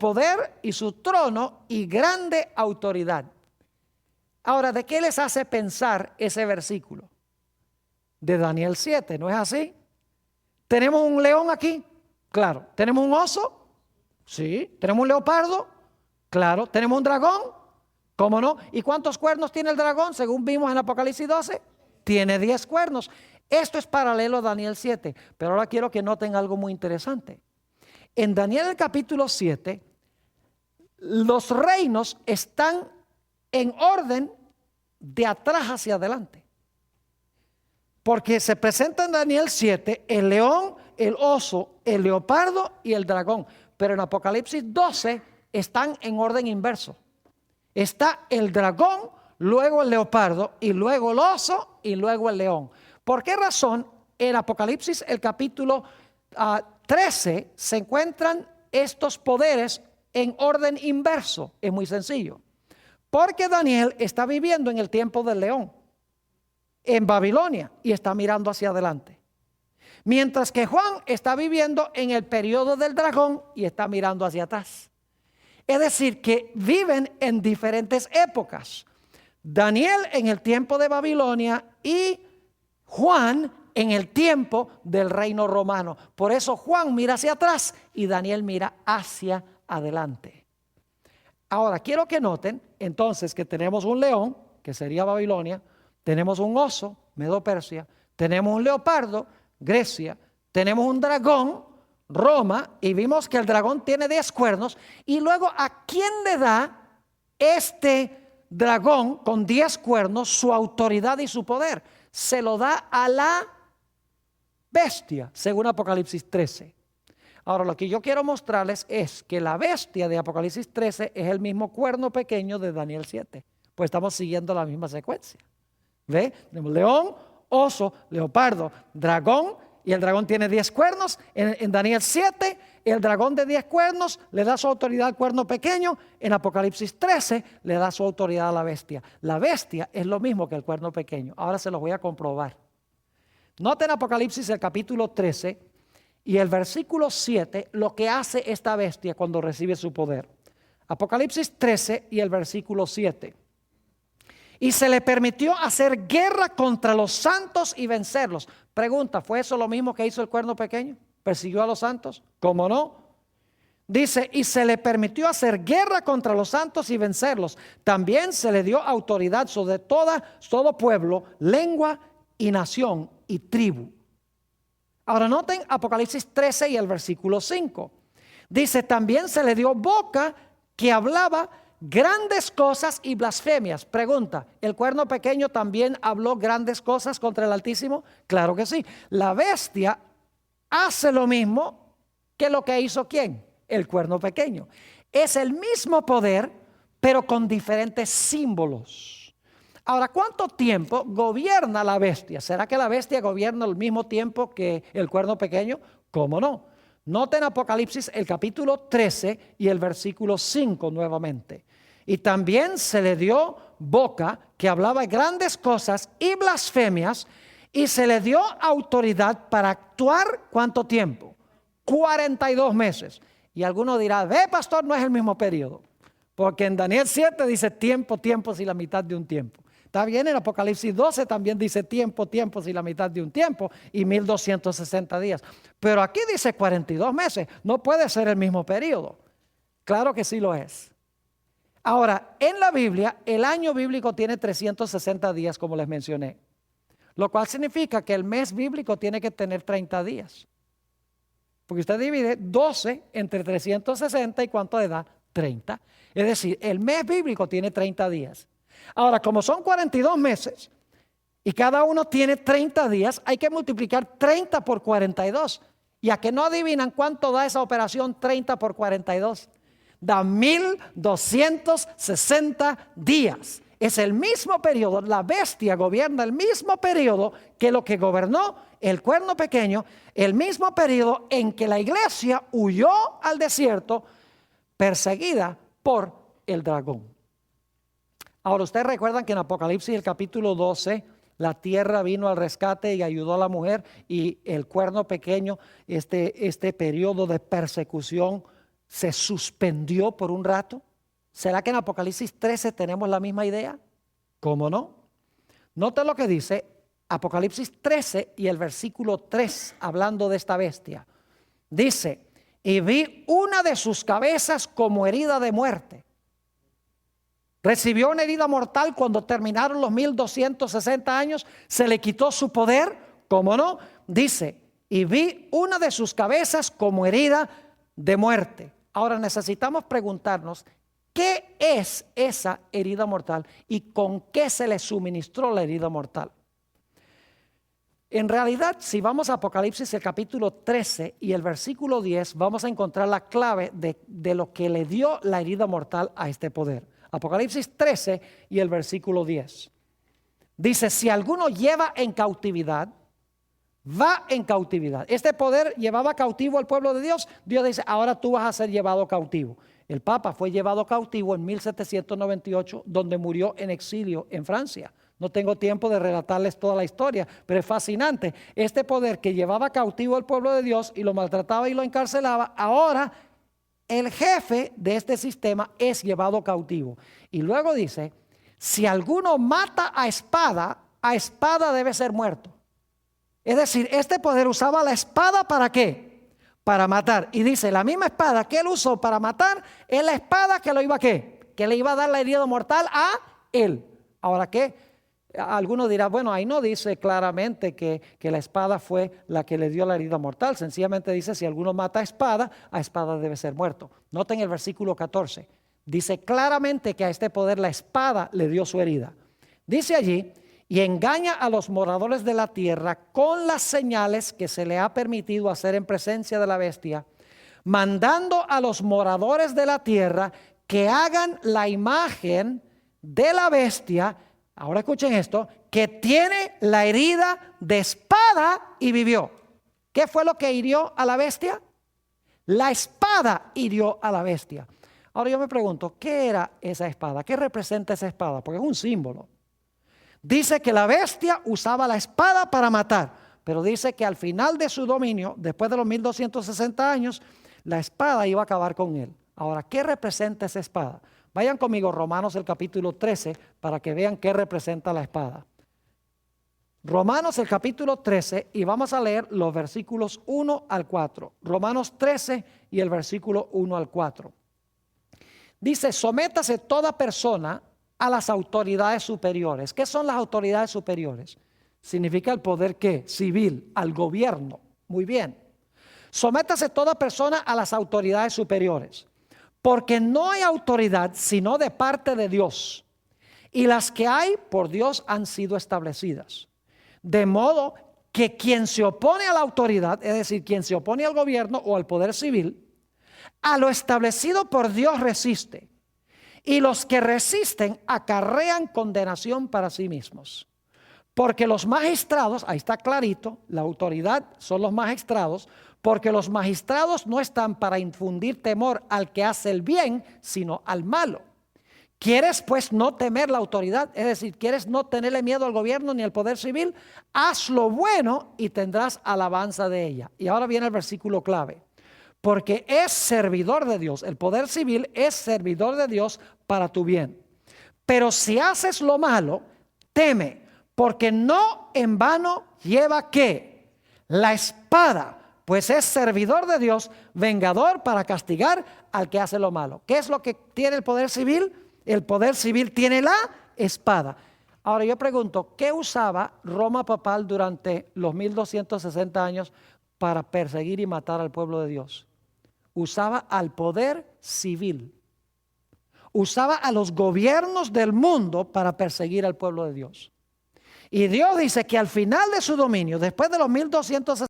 poder y su trono y grande autoridad. Ahora, ¿de qué les hace pensar ese versículo? De Daniel 7, ¿no es así? ¿Tenemos un león aquí? Claro. ¿Tenemos un oso? Sí. ¿Tenemos un leopardo? Claro. ¿Tenemos un dragón? ¿Cómo no? ¿Y cuántos cuernos tiene el dragón? Según vimos en Apocalipsis 12, tiene 10 cuernos. Esto es paralelo a Daniel 7, pero ahora quiero que noten algo muy interesante. En Daniel el capítulo 7, los reinos están en orden de atrás hacia adelante. Porque se presenta en Daniel 7 el león, el oso, el leopardo y el dragón. Pero en Apocalipsis 12 están en orden inverso. Está el dragón, luego el leopardo y luego el oso y luego el león. ¿Por qué razón en Apocalipsis el capítulo 13 se encuentran estos poderes en orden inverso? Es muy sencillo. Porque Daniel está viviendo en el tiempo del león, en Babilonia, y está mirando hacia adelante. Mientras que Juan está viviendo en el periodo del dragón y está mirando hacia atrás. Es decir, que viven en diferentes épocas. Daniel en el tiempo de Babilonia y Juan en el tiempo del reino romano. Por eso Juan mira hacia atrás y Daniel mira hacia adelante. Ahora quiero que noten entonces que tenemos un león, que sería Babilonia, tenemos un oso, Medo-Persia, tenemos un leopardo, Grecia, tenemos un dragón, Roma, y vimos que el dragón tiene 10 cuernos. Y luego, ¿a quién le da este dragón con 10 cuernos su autoridad y su poder? Se lo da a la bestia, según Apocalipsis 13. Ahora, lo que yo quiero mostrarles es que la bestia de Apocalipsis 13 es el mismo cuerno pequeño de Daniel 7. Pues estamos siguiendo la misma secuencia. ¿Ve? Tenemos león, oso, leopardo, dragón, y el dragón tiene 10 cuernos. En Daniel 7, el dragón de 10 cuernos le da su autoridad al cuerno pequeño. En Apocalipsis 13 le da su autoridad a la bestia. La bestia es lo mismo que el cuerno pequeño. Ahora se los voy a comprobar. Noten Apocalipsis el capítulo 13 y el versículo 7, lo que hace esta bestia cuando recibe su poder. Apocalipsis 13 y el versículo 7. Y se le permitió hacer guerra contra los santos y vencerlos. Pregunta, ¿fue eso lo mismo que hizo el cuerno pequeño? ¿Persiguió a los santos? ¿Cómo no? Dice, y se le permitió hacer guerra contra los santos y vencerlos. También se le dio autoridad sobre todo pueblo, lengua y nación y tribu. Ahora noten Apocalipsis 13 y el versículo 5. Dice, también se le dio boca que hablaba grandes cosas y blasfemias. Pregunta, ¿el cuerno pequeño también habló grandes cosas contra el Altísimo? Claro que sí. La bestia hace lo mismo que lo que hizo ¿quién? El cuerno pequeño. Es el mismo poder, pero con diferentes símbolos. Ahora, ¿cuánto tiempo gobierna la bestia? ¿Será que la bestia gobierna al mismo tiempo que el cuerno pequeño? ¿Cómo no? Noten Apocalipsis el capítulo 13 y el versículo 5 nuevamente. Y también se le dio boca que hablaba grandes cosas y blasfemias, y se le dio autoridad para actuar ¿cuánto tiempo? 42 meses. Y alguno dirá, ve pastor, no es el mismo periodo. Porque en Daniel 7 dice tiempo, tiempos y la mitad de un tiempo. Está bien, en Apocalipsis 12 también dice tiempo, tiempos y la mitad de un tiempo y 1260 días. Pero aquí dice 42 meses. No puede ser el mismo periodo. Claro que sí lo es. Ahora, en la Biblia, el año bíblico tiene 360 días, como les mencioné. Lo cual significa que el mes bíblico tiene que tener 30 días. Porque usted divide 12 entre 360 y ¿cuánto le da? 30. Es decir, el mes bíblico tiene 30 días. Ahora, como son 42 meses y cada uno tiene 30 días, hay que multiplicar 30 por 42. ¿Y a que no adivinan cuánto da esa operación 30 por 42? Da 1260 días. Es el mismo periodo, la bestia gobierna el mismo periodo que lo que gobernó el cuerno pequeño, el mismo periodo en que la iglesia huyó al desierto perseguida por el dragón. Ahora, ustedes recuerdan que en Apocalipsis el capítulo 12, la tierra vino al rescate y ayudó a la mujer, y el cuerno pequeño, este periodo de persecución se suspendió por un rato. ¿Será que en Apocalipsis 13 tenemos la misma idea? ¿Cómo no? Noten lo que dice Apocalipsis 13 y el versículo 3, hablando de esta bestia. Dice, y vi una de sus cabezas como herida de muerte. Recibió una herida mortal cuando terminaron los 1260 años, se le quitó su poder. ¿Cómo no? Dice, y vi una de sus cabezas como herida de muerte. Ahora necesitamos preguntarnos, ¿qué es esa herida mortal y con qué se le suministró la herida mortal? En realidad, si vamos a Apocalipsis el capítulo 13 y el versículo 10, vamos a encontrar la clave de lo que le dio la herida mortal a este poder. Apocalipsis 13 y el versículo 10. Dice, si alguno lleva en cautividad, va en cautividad. Este poder llevaba cautivo al pueblo de Dios. Dios dice, ahora tú vas a ser llevado cautivo. El Papa fue llevado cautivo en 1798, donde murió en exilio en Francia. No tengo tiempo de relatarles toda la historia, pero es fascinante. Este poder que llevaba cautivo al pueblo de Dios y lo maltrataba y lo encarcelaba, ahora el jefe de este sistema es llevado cautivo. Y luego dice, si alguno mata a espada debe ser muerto. Es decir, este poder usaba la espada ¿para qué? Para matar. Y dice, la misma espada que él usó para matar es la espada que lo iba a ¿qué? Que le iba a dar la herida mortal a él. Ahora, ¿qué? Algunos dirán, bueno, ahí no dice claramente que la espada fue la que le dio la herida mortal. Sencillamente dice, si alguno mata a espada debe ser muerto. Noten el versículo 14. Dice claramente que a este poder la espada le dio su herida. Dice allí, y engaña a los moradores de la tierra con las señales que se le ha permitido hacer en presencia de la bestia, mandando a los moradores de la tierra que hagan la imagen de la bestia. Ahora escuchen esto, que tiene la herida de espada y vivió. ¿Qué fue lo que hirió a la bestia? La espada hirió a la bestia. Ahora yo me pregunto, ¿qué era esa espada? ¿Qué representa esa espada? Porque es un símbolo. Dice que la bestia usaba la espada para matar, pero dice que al final de su dominio, después de los 1260 años, la espada iba a acabar con él. Ahora, ¿qué representa esa espada? Vayan conmigo Romanos el capítulo 13 para que vean qué representa la espada. Romanos el capítulo 13 y vamos a leer los versículos 1 al 4. Romanos 13 y el versículo 1 al 4. Dice, sométase toda persona a las autoridades superiores. ¿Qué son las autoridades superiores? Significa el poder ¿qué? Civil, al gobierno. Muy bien. Sométase toda persona a las autoridades superiores. Porque no hay autoridad sino de parte de Dios. Y las que hay por Dios han sido establecidas. De modo que quien se opone a la autoridad, es decir, quien se opone al gobierno o al poder civil, a lo establecido por Dios resiste. Y los que resisten acarrean condenación para sí mismos. Porque los magistrados, ahí está clarito, la autoridad son los magistrados, porque los magistrados no están para infundir temor al que hace el bien, sino al malo. ¿Quieres pues no temer la autoridad? Es decir, ¿quieres no tenerle miedo al gobierno ni al poder civil? Haz lo bueno y tendrás alabanza de ella. Y ahora viene el versículo clave. Porque es servidor de Dios, el poder civil es servidor de Dios para tu bien. Pero si haces lo malo, teme, porque no en vano lleva ¿qué? La espada, pues es servidor de Dios, vengador para castigar al que hace lo malo. ¿Qué es lo que tiene el poder civil? El poder civil tiene la espada. Ahora yo pregunto, ¿qué usaba Roma papal durante los 1260 años para perseguir y matar al pueblo de Dios? Usaba al poder civil. Usaba a los gobiernos del mundo para perseguir al pueblo de Dios. Y Dios dice que al final de su dominio, después de los 1260